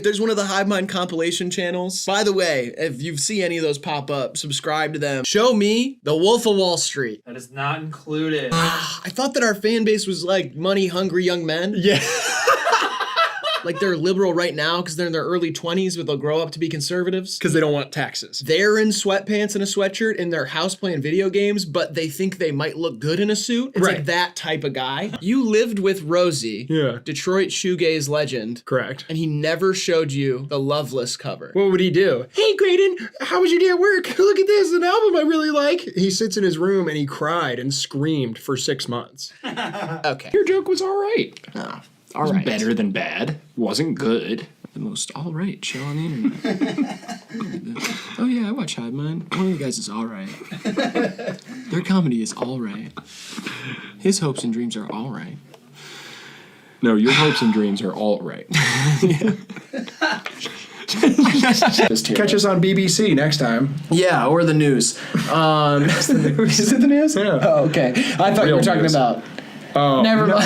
There's one of the Hivemind compilation channels. By the way, if you see any of those pop up, subscribe to them. Show me The Wolf of Wall Street. That is not included. I thought that our fan base was like money-hungry young men. Yeah. Like they're liberal right now because they're in their early 20s, but they'll grow up to be conservatives. Because they don't want taxes. They're in sweatpants and a sweatshirt in their house playing video games, but they think they might look good in a suit. It's Right. like that type of guy. You lived with Rosie, Yeah. Detroit shoegaze legend, Correct. and he never showed you the Loveless cover. What would he do? Hey, Graydon, how was your day at work? Look at this, an album I really like. He sits in his room and he cried and screamed for 6 months. Okay. Your joke was all right. Oh, It was better than bad. It wasn't good. The most all right show on the internet. Oh yeah, I watch Hivemind. One of the guys is all right. Their comedy is all right. His hopes and dreams are all right. No, your hopes and dreams are all right. Catch us on BBC next time. Yeah, or the news. Is it the news? Yeah. Oh, okay. I thought you Real were talking news. about. Oh, Never mind.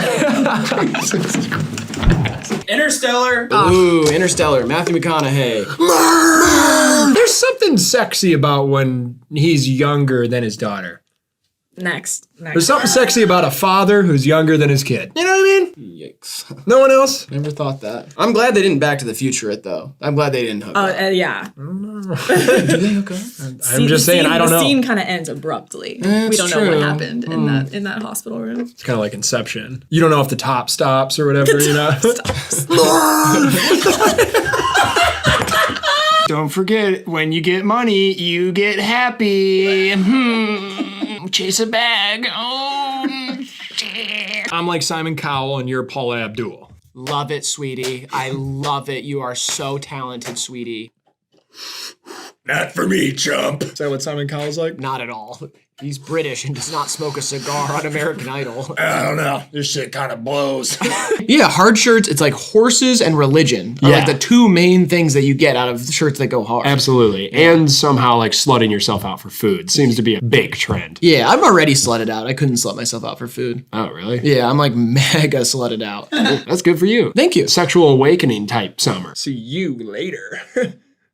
Interstellar. Ooh, Interstellar. Matthew McConaughey. There's something sexy about when he's younger than his daughter. Next. There's something sexy about a father who's younger than his kid. You know what I mean? Yikes. No one else? Never thought that. I'm glad they didn't Back to the Future it, though. I'm glad they didn't hook up. Yeah. Do they hook up? I'm just saying, I don't know. The scene kind of ends abruptly. That's we don't know true. what happened in that hospital room. It's kind of like Inception. You don't know if the top stops or whatever, you know? Don't forget, when you get money, you get happy. Chase a bag. Oh, shit. I'm like Simon Cowell and you're Paula Abdul. Love it, sweetie. I love it. You are so talented, sweetie. Not for me, chump. Is that what Simon Cowell's like? Not at all. He's British and does not smoke a cigar on American Idol. I don't know. This shit kind of blows. Yeah, hard shirts, it's like horses and religion are like the two main things that you get out of shirts that go hard. Absolutely. And somehow like slutting yourself out for food seems to be a big trend. Yeah, I'm already slutted out. I couldn't slut myself out for food. Oh, really? Yeah, I'm like mega slutted out. That's good for you. Thank you. Sexual awakening type summer. See you later.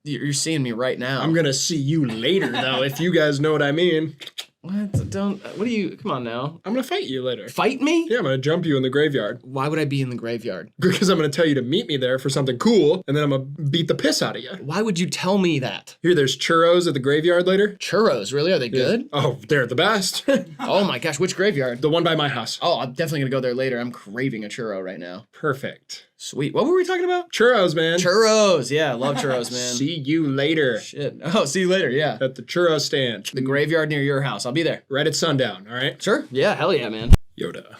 You're seeing me right now. I'm gonna see you later, though, if you guys know what I mean. What? Don't. What do you? Come on now. I'm gonna fight you later. Fight me? Yeah, I'm gonna jump you in the graveyard. Why would I be in the graveyard? Because I'm gonna tell you to meet me there for something cool, and then I'm gonna beat the piss out of you. Why would you tell me that? Here, there's churros at the graveyard later. Churros, really? Are they good? Oh, they're the best. Oh my gosh, which graveyard? The one by my house. Oh, I'm definitely gonna go there later. I'm craving a churro right now. Perfect. Sweet. What were we talking about? Churros, man. Churros. Yeah, love churros, man. See you later. Shit. Oh, see you later. Yeah. At the churro stand. The graveyard near your house. I'll be there. Right at sundown, all right? Sure. Yeah, hell yeah, man. Yoda.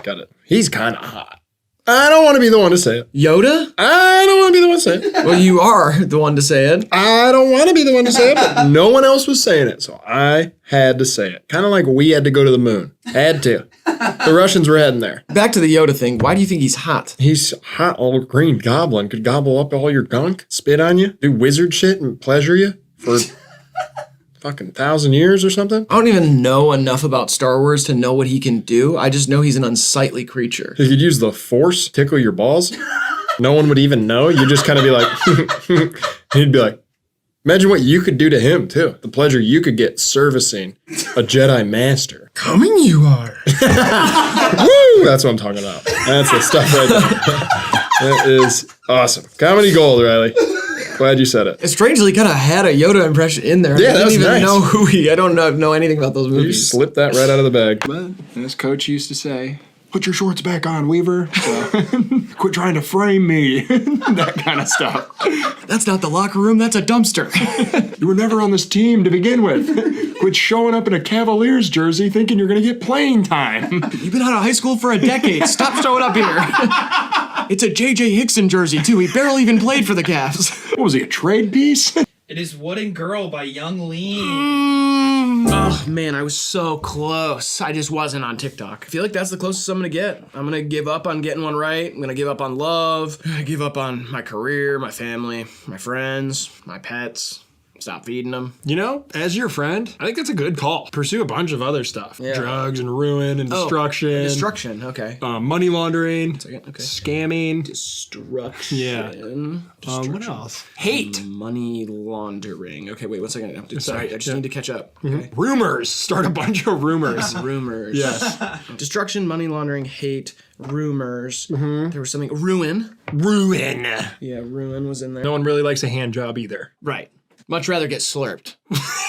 Got it. He's kind of hot. I don't want to be the one to say it. Yoda? I don't want to be the one to say it. Well, you are the one to say it. I don't want to be the one to say it, but no one else was saying it, so I had to say it. Kind of like we had to go to the moon. Had to. The Russians were heading there. Back to the Yoda thing. Why do you think he's hot? He's hot old green goblin. Could gobble up all your gunk, spit on you, do wizard shit and pleasure you for fucking 1,000 years or something. I don't even know enough about Star Wars to know what he can do. I just know he's an unsightly creature. He could use the force, tickle your balls. No one would even know. You'd just kind of be like, he'd be like, imagine what you could do to him, too. The pleasure you could get servicing a Jedi Master. Coming you are. Woo! That's what I'm talking about. That's the stuff right there. That is awesome. Comedy gold, Riley. Glad you said it. Strangely, kind of had a Yoda impression in there. Yeah, I that didn't was even nice. know who he. I don't know anything about those You movies. slipped that right out of the bag. But as Coach used to say, put your shorts back on, Weaver. Quit trying to frame me. That kind of stuff. That's not the locker room. That's a dumpster. You were never on this team to begin with. Quit showing up in a Cavaliers jersey thinking you're going to get playing time. You've been out of high school for a decade. Stop showing up here. It's a J.J. Hickson jersey, too. He barely even played for the Cavs. What was he, a trade piece? It is Wooden Girl by Young Lean. Oh, man, I was so close. I just wasn't on TikTok. I feel like that's the closest I'm gonna get. I'm gonna give up on getting one right. I'm gonna give up on love. I'm gonna give up on my career, my family, my friends, my pets. Stop feeding them. You know, as your friend, I think that's a good call. Pursue a bunch of other stuff. Yeah. Drugs and ruin and destruction. Destruction, okay. Money laundering. Okay. Scamming. Destruction. Yeah. What else? Hate. Money laundering. Okay, wait, 1 second. Sorry, I just need to catch up. Okay. Rumors. Start a bunch of rumors. Rumors. Yes. Destruction, money laundering, hate, rumors. There was something. Ruin. Ruin. Yeah, ruin was in there. No one really likes a hand job either. Right. Much rather get slurped.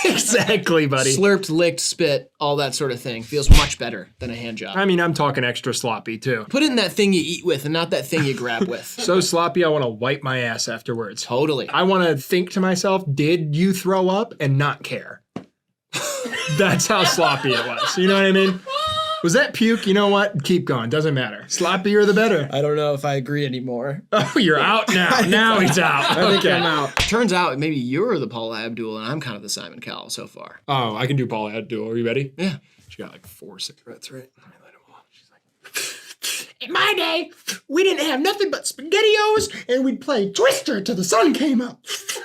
Exactly, buddy. Slurped, licked, spit, all that sort of thing. Feels much better than a hand job. I mean, I'm talking extra sloppy too. Put it in that thing you eat with and not that thing you grab with. So sloppy, I want to wipe my ass afterwards. Totally. I want to think to myself, did you throw up and not care? That's how sloppy it was. You know what I mean? Was that puke? You know what? Keep going. Doesn't matter. Sloppier the better. I don't know if I agree anymore. Oh, you're out now. Now he's out. I think Okay. I'm out. Turns out maybe you're the Paula Abdul and I'm kind of the Simon Cowell so far. Oh, I can do Paula Abdul. Are you ready? Yeah. She got like 4 cigarettes, right? Let me light them all. She's like, In my day, we didn't have nothing but SpaghettiOs, and we'd play Twister till the sun came up.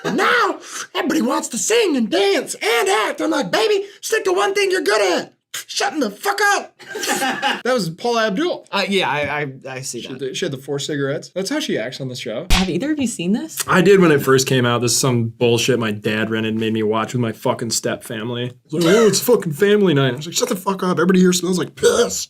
And now, everybody wants to sing and dance and act. I'm like, baby, stick to one thing you're good at. Shutting the fuck up. that was Paula Abdul. Yeah, I see that. She had the 4 cigarettes. That's how she acts on the show. Have either of you seen this? I did when it first came out. This is some bullshit my dad rented and made me watch with my fucking step family. Like, oh, it's fucking family night. I was like, shut the fuck up. Everybody here smells like piss.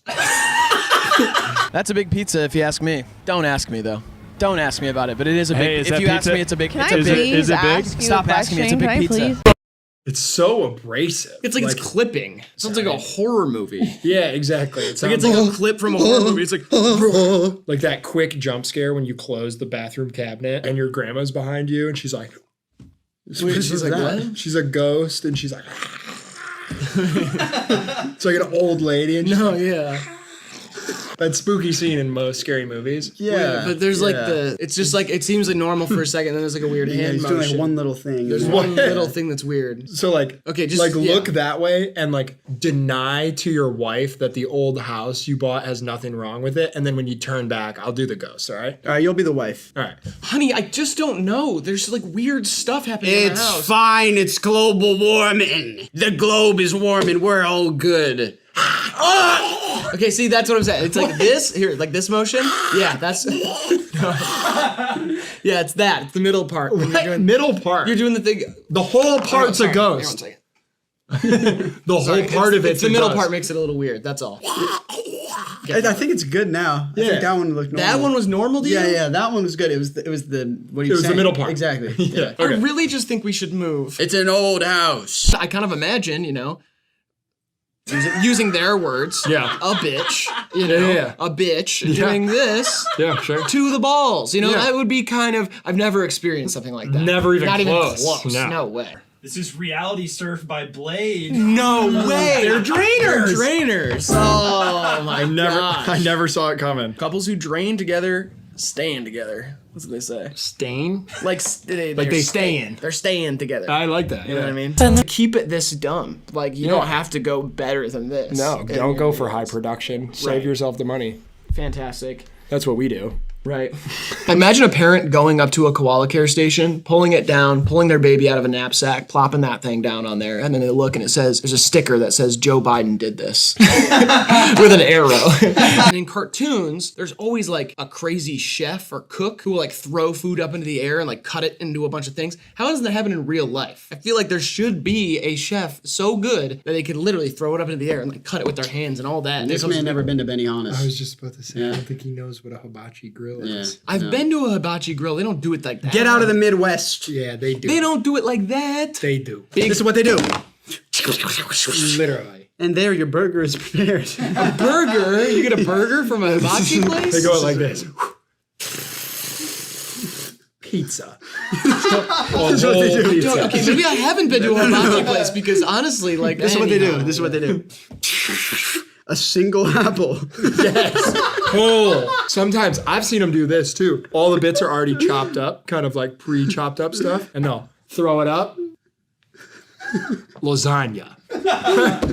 That's a big pizza if you ask me. Don't ask me though. Don't ask me about it, but it is a big. Hey, is if that you ask pizza- me, it's a big. Can It's I a big. please is it big? ask you Stop a asking me, it's a question? big Can I pizza. please? It's so abrasive. It's like it's clipping. Sounds like a horror movie. Yeah, exactly. It's Like it's like a clip from a horror movie. It's like like that quick jump scare when you close the bathroom cabinet and your grandma's behind you and she's like, she's like, what? She's a ghost and she's like, it's like an old lady and No, yeah. that spooky scene in most scary movies. Yeah, but there's like it's just like it seems like normal for a second, then there's like a weird hand he's motion. doing like one little thing. There's one little thing that's weird. So like, Okay, just like yeah. look that way and like deny to your wife that the old house you bought has nothing wrong with it. And then when you turn back, I'll do the ghost. All right. All right, you'll be the wife. All right. Honey, I just don't know. There's like weird stuff happening in the It's house. fine. It's global warming. The globe is warming. We're all good. Okay, see, that's what I'm saying. It's like this here, like this motion. Yeah, that's. Yeah, it's that. It's the middle part. When you're doing, Middle part. you're doing the thing. the whole part's Sorry, a hang on ghost. 1 second. The whole part of It's it's the a middle ghost. part makes it a little weird. That's all. I think it's good now. I Yeah. think that one looked normal. That one was normal to you? Yeah, that one was good. It was the what do you It was the saying? middle part. Exactly. Yeah. I Okay. really just think we should move. It's an old house. I kind of imagine, using their words, Yeah. a bitch, Yeah. a bitch doing this Yeah, sure. to the balls. Yeah. That would be kind of. I've never experienced something like that. Never even Not close. even close. No. No way. This is reality surf by Blade. No way. They're drainers. They're drainers. Oh my gosh. I never saw it coming. Couples who drain together, staying together. That's what they say. Stain? Like they stay in. They're staying together. I like that. You know what I mean? Keep it this dumb. Like you Yeah. don't have to go better than this. No, And don't go you're- for high production. Save Right. yourself the money. Fantastic. That's what we do. Right. Imagine a parent going up to a koala care station, pulling it down, pulling their baby out of a knapsack, plopping that thing down on there, and then they look and it says, there's a sticker that says Joe Biden did this with an arrow. And in cartoons, there's always like a crazy chef or cook who will like throw food up into the air and like cut it into a bunch of things. How doesn't that happen in real life? I feel like there should be a chef so good that they could literally throw it up into the air and like cut it with their hands and all that. And This it comes man to- never been to Benihana's. I was just about to say, Yeah. I don't think he knows what a hibachi grill Yeah. is. I've been to a hibachi grill. They don't do it like that. Get out of the Midwest. Yeah, they do. They don't do it like that. They do. This is what they do. Literally. And there, your burger is prepared. Burger? You get a burger from a hibachi place? They go like this. Pizza. This is what they do. Yo, okay, maybe I haven't been to a hibachi place because honestly, like This is what they do. anyhow. This is what they do. A single apple. Oh, sometimes I've seen them do this too. All the bits are already chopped up, kind of like pre-chopped up stuff, and they'll throw it up. Lasagna.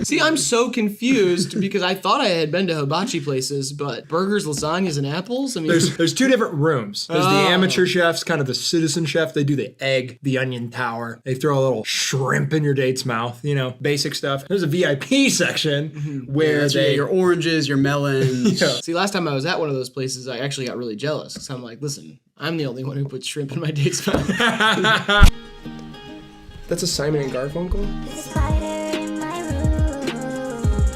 See, I'm so confused because I thought I had been to hibachi places, but burgers, lasagnas, and apples? I mean, There's two different rooms. There's the amateur chefs, kind of the citizen chef. They do the egg, the onion tower. They throw a little shrimp in your date's mouth, basic stuff. There's a VIP section where That's where your oranges, your melons. see, last time I was at one of those places, I actually got really jealous. So I'm like, listen, I'm the only one who puts shrimp in my date's mouth. That's a Simon and Garfunkel?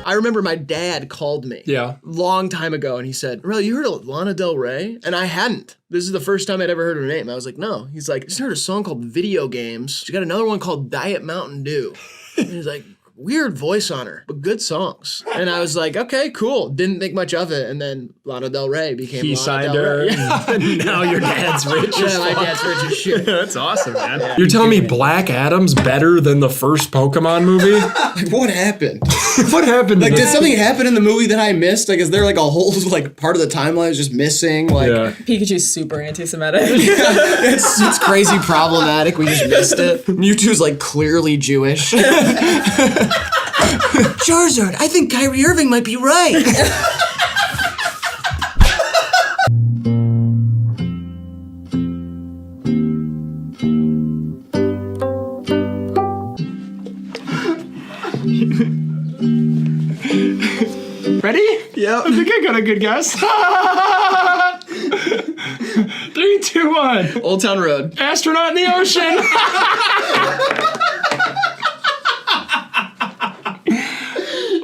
I remember my dad called me long time ago and he said, "Really, you heard of Lana Del Rey?" And I hadn't. This is the first time I'd ever heard her name. I was like, no. He's like, I just heard a song called Video Games. She got another one called Diet Mountain Dew. And he's like, weird voice on her, but good songs. And I was like, okay, cool. Didn't think much of it. And then Lana Del Rey became he Lana signed Del her. Rey. And now your dad's rich. Yeah, my dad's rich as shit. That's awesome, man. You're telling me Black Adam's better than the first Pokemon movie? Like, what happened? What happened? Like, to did this? something happen in the movie that I missed? Like, is there like a whole like part of the timeline is just missing? Like, Yeah. Pikachu's super anti-Semitic. it's crazy problematic. We just missed it. Mewtwo's like clearly Jewish. Charizard, I think Kyrie Irving might be right. Ready? Yep. I think I got a good guess. 3, 2, 1. Old Town Road. Astronaut in the ocean.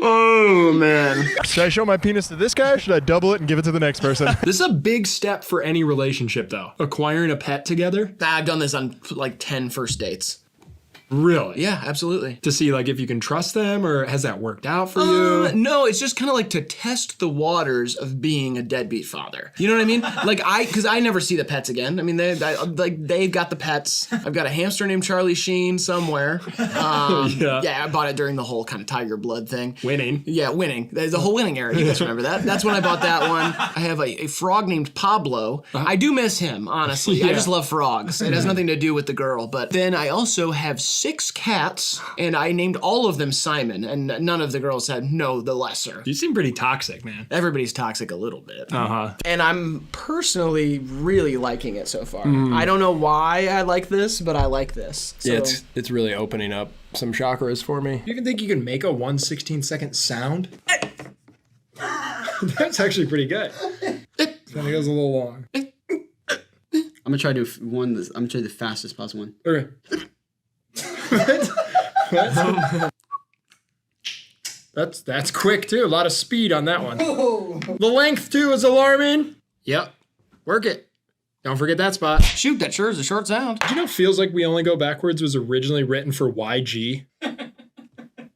Oh man. Should I show my penis to this guy or should I double it and give it to the next person? This is a big step for any relationship though. Acquiring a pet together. I've done this on like 10 first dates. Really? Yeah, absolutely. To see like if you can trust them or has that worked out for you? No, it's just kind of like to test the waters of being a deadbeat father. You know what I mean? Like because I never see the pets again. I mean, they've got the pets. I've got a hamster named Charlie Sheen somewhere. Yeah, I bought it during the whole kind of tiger blood thing. Winning. Yeah, winning. There's the whole winning era. You guys remember that? That's when I bought that one. I have a frog named Pablo. I do miss him, honestly. I just love frogs. It has nothing to do with the girl. But then I also have 6 cats, and I named all of them Simon, and none of the girls had the lesser. You seem pretty toxic, man. Everybody's toxic a little bit. Uh-huh. And I'm personally really liking it so far. I don't know why I like this, but I like this. So. Yeah, it's really opening up some chakras for me. You even think you can make a 1/16-second sound? That's actually pretty good. It goes a little long. I'm gonna try to do one. I'm gonna try the fastest possible one. Okay. What? That's quick too. A lot of speed on that one. The length too is alarming. Yep. Work it. Don't forget that spot. Shoot, that sure is a short sound. Do you know Feels Like We Only Go Backwards was originally written for YG?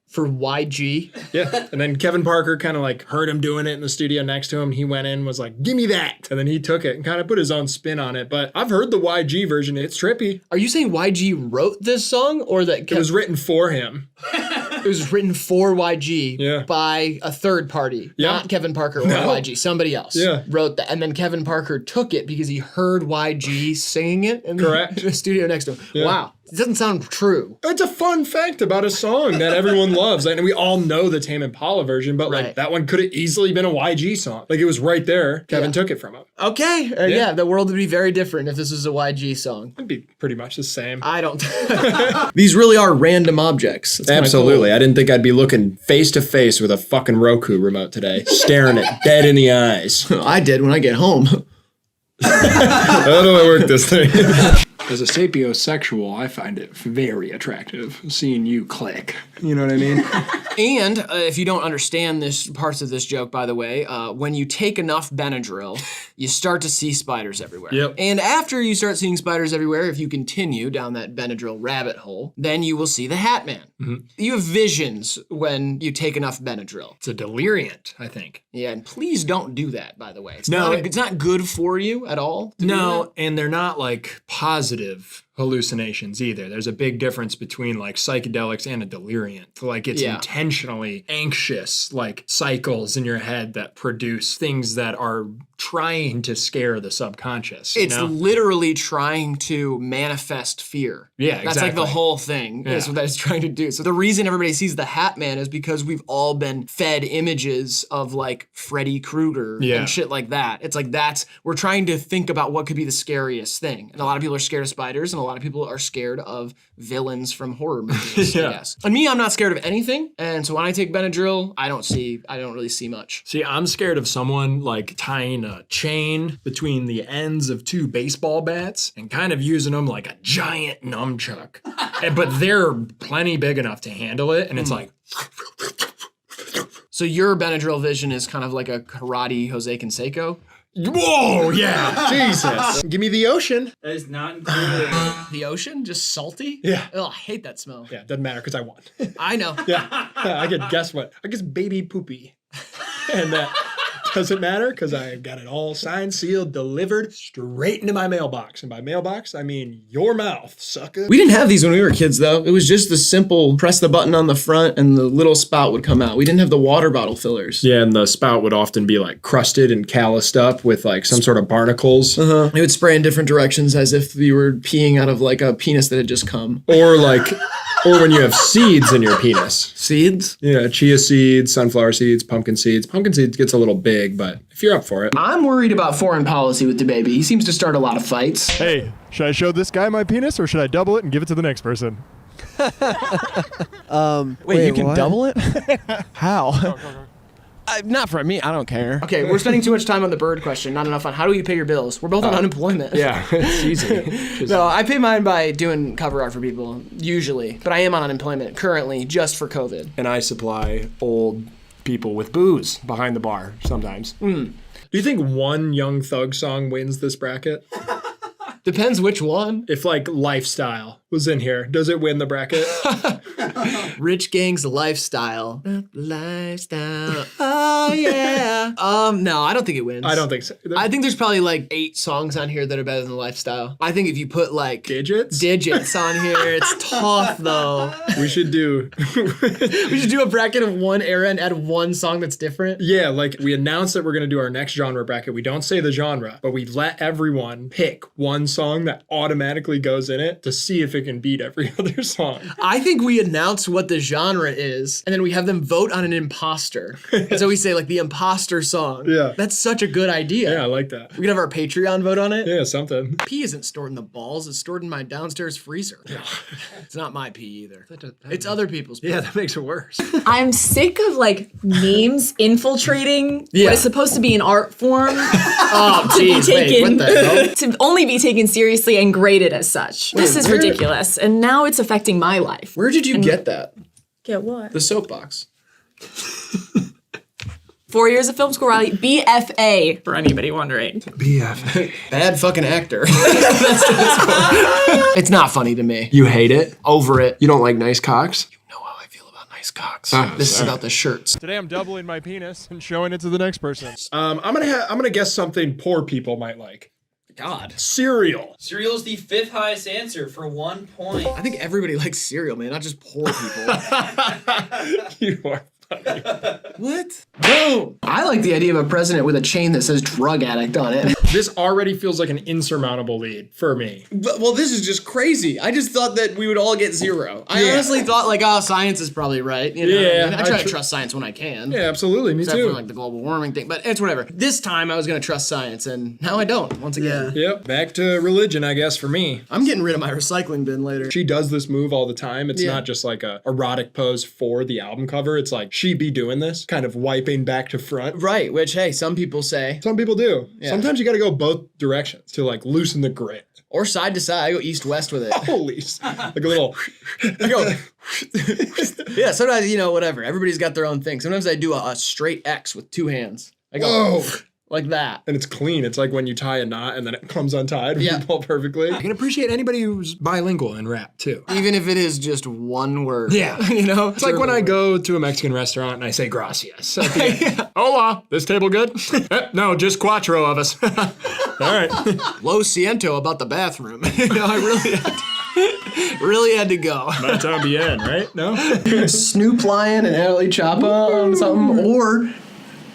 For YG? Yeah. And then Kevin Parker kind of like heard him doing it in the studio next to him. He went in and was like, give me that. And then he took it and kind of put his own spin on it. But I've heard the YG version. It's trippy. Are you saying YG wrote this song, or that It was written for him. it was written for YG by a third party, not Kevin Parker or YG, somebody else wrote that, and then Kevin Parker took it because he heard YG singing it in the studio next to him. Yeah. Wow. It doesn't sound true. It's a fun fact about a song that everyone loves. And we all know the Tame Impala version, but like that one could have easily been a YG song. Like it was right there. Kevin took it from him. Okay. The world would be very different if this was a YG song. It'd be pretty much the same. I don't. These really are random objects. That's absolutely. Cool. I didn't think I'd be looking face to face with a fucking Roku remote today, staring it dead in the eyes. I did when I get home. How do I work this thing? As a sapiosexual, I find it very attractive seeing you click. You know what I mean? And if you don't understand parts of this joke, by the way, when you take enough Benadryl, you start to see spiders everywhere. Yep. And after you start seeing spiders everywhere, if you continue down that Benadryl rabbit hole, then you will see the Hat Man. Mm-hmm. You have visions when you take enough Benadryl. It's a deliriant, I think. Yeah, and please don't do that, by the way. It's not good for you at all. No, and they're not like positive hallucinations either. There's a big difference between like psychedelics and a delirium. Like it's intentionally anxious, like cycles in your head that produce things that are trying to scare the subconscious. It's literally trying to manifest fear. Yeah, That's like the exactly. whole thing is what that's trying to do. So the reason everybody sees the Hat Man is because we've all been fed images of like Freddy Krueger and shit like that. It's like we're trying to think about what could be the scariest thing. And a lot of people are scared of spiders and a lot of people are scared of villains from horror movies, I guess. And me, I'm not scared of anything. And so when I take Benadryl, I don't really see much. See, I'm scared of someone like tying a chain between the ends of two baseball bats and kind of using them like a giant nunchuck. But they're plenty big enough to handle it. And it's like... So your Benadryl vision is kind of like a karate Jose Canseco? Whoa, yeah, Jesus. Give me the ocean. That is not included. The ocean? Just salty? Yeah. Oh, I hate that smell. Yeah, doesn't matter because I won. I know. Yeah, I could guess what? I guess baby poopy. And that doesn't matter because I got it all signed, sealed, delivered straight into my mailbox. And by mailbox, I mean your mouth, sucker. We didn't have these when we were kids, though. It was just the simple press the button on the front and the little spout would come out. We didn't have the water bottle fillers. Yeah, and the spout would often be like crusted and calloused up with like some sort of barnacles. It would spray in different directions as if you were peeing out of like a penis that had just come. Or when you have seeds in your penis. Seeds? Yeah, chia seeds, sunflower seeds, pumpkin seeds. Pumpkin seeds gets a little big, but if you're up for it. I'm worried about foreign policy with DaBaby. He seems to start a lot of fights. Hey, should I show this guy my penis or should I double it and give it to the next person? Wait, you can double it? How? Not for me. I don't care. Okay, we're spending too much time on the bird question, not enough on how do you pay your bills? We're both on unemployment. Yeah, it's easy. No, I pay mine by doing cover art for people, usually. But I am on unemployment currently just for COVID. And I supply old people with booze behind the bar sometimes. Do you think one Young Thug song wins this bracket? Depends which one. If like Lifestyle was in here, does it win the bracket? Rich Gang's Lifestyle. Lifestyle. Oh, yeah. No, I don't think it wins. I don't think so. I think there's probably like 8 songs on here that are better than Lifestyle. I think if you put like Digits on here, it's tough though. We should do. We should do a bracket of one era and add one song that's different. Yeah, like we announce that we're going to do our next genre bracket. We don't say the genre, but we let everyone pick one song that automatically goes in it to see if it can beat every other song. I think we announce what the genre is, and then we have them vote on an imposter. And so we say like the imposter song. Yeah. That's such a good idea. Yeah, I like that. We could have our Patreon vote on it. Yeah, something. Pee isn't stored in the balls, it's stored in my downstairs freezer. It's not my pee either. It's other people's pee. Yeah, that makes it worse. I'm sick of like memes infiltrating Yeah. what is supposed to be an art form Oh, to be geez, wait, taken what the hell? to only be taken seriously and graded as such. This is ridiculous, and now it's affecting my life. Where did you get that? Get what? The soapbox. 4 years of film school, Riley. BFA, for anybody wondering. Bad fucking actor. It's not funny to me. You hate it? Over it. You don't like nice cocks? You know how I feel about nice cocks. Oh, This is sorry. about the shirts. Today I'm doubling my penis and showing it to the next person. I'm gonna guess something poor people might like. God. Cereal. Cereal is the 5th highest answer for 1 point. I think everybody likes cereal, man, not just poor people. You are. What? No. I like the idea of a president with a chain that says drug addict on it. This already feels like an insurmountable lead for me. Well, this is just crazy. I just thought that we would all get 0. I honestly thought like, oh, science is probably right. You know? Yeah, I try to trust science when I can. Yeah, absolutely. Me Except too. for like the global warming thing, but it's whatever. This time I was gonna trust science, and now I don't. Once again, Yep. Back to religion, I guess, for me. I'm getting rid of my recycling bin later. She does this move all the time. It's not just like a erotic pose for the album cover. It's like she be doing this, kind of wiping back to front. Right, which hey, some people say, Some people do. Yeah. Sometimes you got to go both directions to like loosen the grip. or side to side. I go east west with it. Holy, like a little. I go. Yeah, sometimes whatever. Everybody's got their own thing. Sometimes I do a straight X with 2 hands. I go. Whoa. like that. And it's clean. It's like when you tie a knot and then it comes untied when Yeah. you pull perfectly. I can appreciate anybody who's bilingual in rap too. Even if it is just one word. Yeah. You know? It's like when I go to a Mexican restaurant and I say gracias. At the end. Hola, this table good? No, just cuatro of us. All right. Lo siento about the bathroom. You know, I really had to go. That's bien, right? No? Snoop Lion and Ellie Choppa on something, or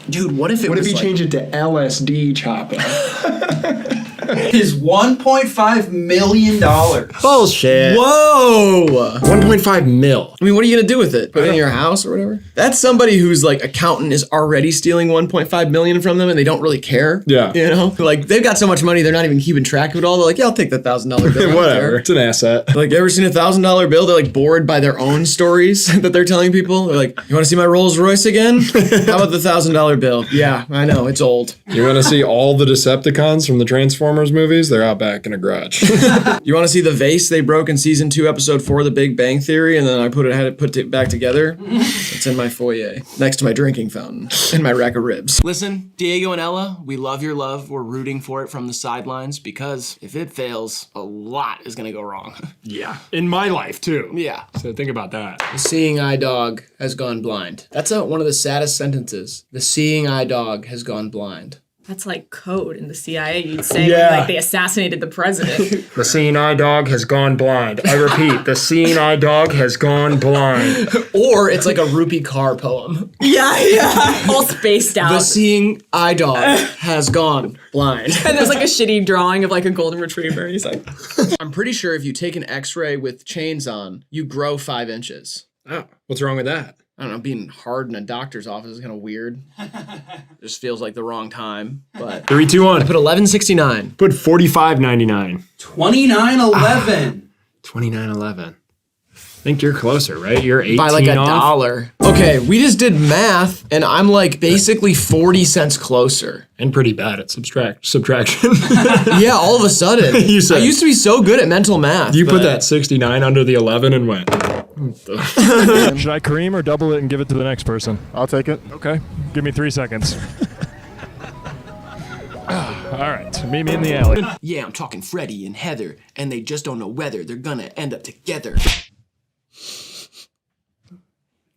dude, what if it What was if you like, change it to LSD Choppa? Is $1.5 million. Bullshit. Whoa! 1.5 mil. I mean, what are you gonna do with it? Put it in your house or whatever? That's somebody whose like accountant is already stealing 1.5 million from them and they don't really care. Yeah. You know? Like they've got so much money they're not even keeping track of it all. They're like, yeah, I'll take that $1,000 bill. I don't Whatever. care. It's an asset. Like, you ever seen a $1,000 bill? They're like bored by their own stories that they're telling people. They're like, you want to see my Rolls Royce again? How about the $1,000 bill? Yeah, I know, it's old. You want to see all the Decepticons from the Transformers movies? They're out back in a garage. You want to see the vase they broke in season 2, episode 4, The Big Bang Theory, and then I had it put it back together? It's in my foyer, next to my drinking fountain, and my rack of ribs. Listen, Diego and Ella, we love your love. We're rooting for it from the sidelines because if it fails, a lot is gonna go wrong. Yeah. In my life, too. Yeah. So think about that. The seeing eye dog has gone blind. That's one of the saddest sentences. The seeing eye dog has gone blind. That's like code in the CIA. You'd say Yeah. when, like, they assassinated the president. The seeing eye dog has gone blind. I repeat, the seeing eye dog has gone blind. Or it's like a Rupi Kaur poem. yeah. All spaced out. The seeing eye dog has gone blind. And there's like a shitty drawing of like a golden retriever. And he's like, I'm pretty sure if you take an x-ray with chains on, you grow 5 inches. Oh, what's wrong with that? I don't know, being hard in a doctor's office is kind of weird. Just feels like the wrong time, but 3, 2, 1. put 1169. Put 45.99. 29.11. 29.11. I think you're closer, right? You're 18 By like off. $1. Okay, we just did math, and I'm like basically 40 cents closer. And pretty bad at subtraction. Yeah, all of a sudden. You said- I used to be so good at mental math. You put but- that 69 under the 11 and went. Should I cream or double it and give it to the next person? I'll take it. Okay. Give me 3 seconds. All right. Meet me in the alley. Yeah, I'm talking Freddie and Heather, and they just don't know whether they're gonna end up together.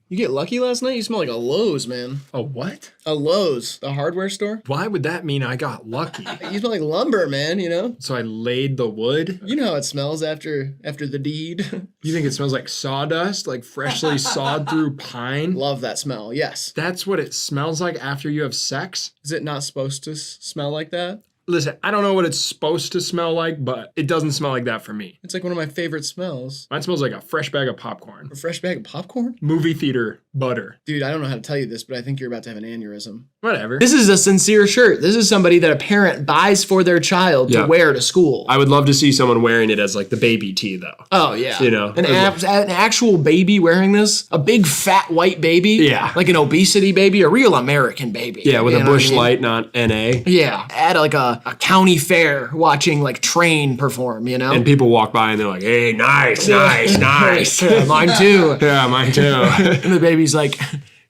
You get lucky last night? You smell like a Lowe's, man. A what? A Lowe's, the hardware store. Why would that mean I got lucky? You smell like lumber, man, you know? So I laid the wood? You know how it smells after the deed. You think it smells like sawdust? Like freshly sawed through pine? Love that smell, yes. That's what it smells like after you have sex? Is it not supposed to smell like that? Listen, I don't know what it's supposed to smell like, but it doesn't smell like that for me. It's like one of my favorite smells. Mine smells like a fresh bag of popcorn. A fresh bag of popcorn? Movie theater butter. Dude, I don't know how to tell you this, but I think you're about to have an aneurysm. Whatever. This is a sincere shirt. This is somebody that a parent buys for their child to Yeah. wear to school. I would love to see someone wearing it as like the baby tee, though. Oh, yeah. You know, An actual baby wearing this? A big fat white baby? Yeah. Like an obesity baby? A real American baby. Yeah, with You a know what bush I mean? light, not NA. Yeah. At like a county fair watching like Train perform, you know? And people walk by and they're like, hey, nice, nice, nice. Yeah, mine too. Yeah, mine too. And the baby's like,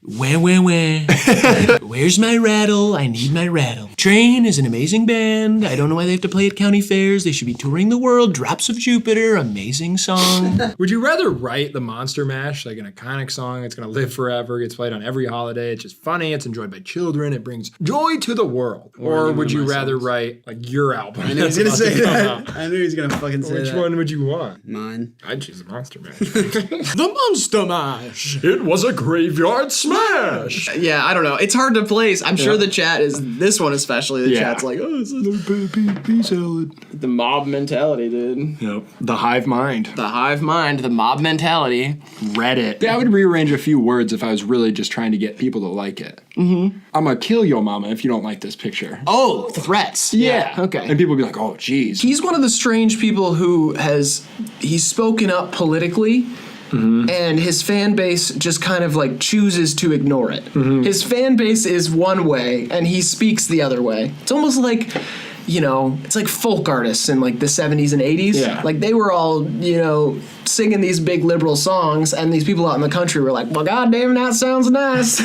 where? Where's my rattle? I need my rattle. Train is an amazing band. I don't know why they have to play at county fairs. They should be touring the world. Drops of Jupiter, amazing song. Would you rather write the Monster Mash, like an iconic song that's going to live forever, gets played on every holiday, it's just funny, it's enjoyed by children, it brings joy to the world? Or would you rather write like your album? I knew he was gonna say that. I knew he was gonna fucking say Which that. one would you want? Mine. I'd choose the Monster Mash. The Monster Mash. It was a graveyard smash. Yeah, I don't know. It's hard to place. I'm sure the chat is, this one especially, the chat's like, oh, this is a pea salad. The mob mentality, dude. Yep. The hive mind. The hive mind, the mob mentality. Reddit. Yeah, I would rearrange a few words if I was really just trying to get people to like it. Mm-hmm. I'm gonna kill your mama if you don't like this picture. Oh, threats. Yeah. Okay. And people would be like, oh, geez. He's one of the strange people who he's spoken up politically, and his fan base just kind of like chooses to ignore it. His fan base is one way, and he speaks the other way. It's almost like you know, it's like folk artists in like the 70s and 80s. Yeah. Like they were all, you know, singing these big liberal songs, and these people out in the country were like, well, goddamn, that sounds nice.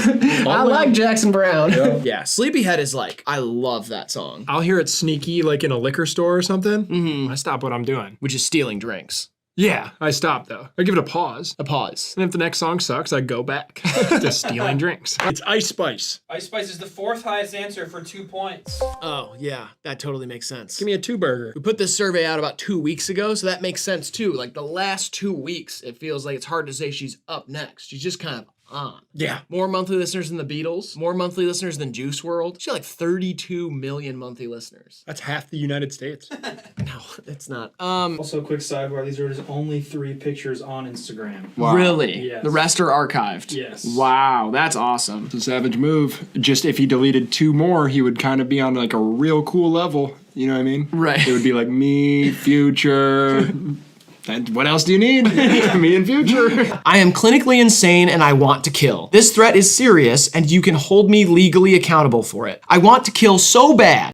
I like Jackson Brown. Yeah, Sleepyhead is like, I love that song. I'll hear it sneaky like in a liquor store or something. I stop what I'm doing. Which is stealing drinks. Yeah, I stop though. I give it a pause. A pause. And if the next song sucks, I go back to stealing drinks. It's Ice Spice. Ice Spice is the 4th highest answer for 2 points. Oh, yeah, that totally makes sense. Give me a 2-burger. We put this survey out about 2 weeks ago, so that makes sense too. Like the last 2 weeks, it feels like it's hard to say she's up next. She's just kind of on. Yeah. More monthly listeners than the Beatles, more monthly listeners than Juice WRLD. She got like 32 million monthly listeners. That's half the United States. No, it's not. Also, quick sidebar, these are just only 3 pictures on Instagram. Really? Yes. The rest are archived? Yes. Wow, that's awesome. It's a savage move. Just if he deleted 2 more, he would kind of be on like a real cool level. You know what I mean? Right. It would be like me, Future. And what else do you need? Me and Future. I am clinically insane and I want to kill. This threat is serious and you can hold me legally accountable for it. I want to kill so bad.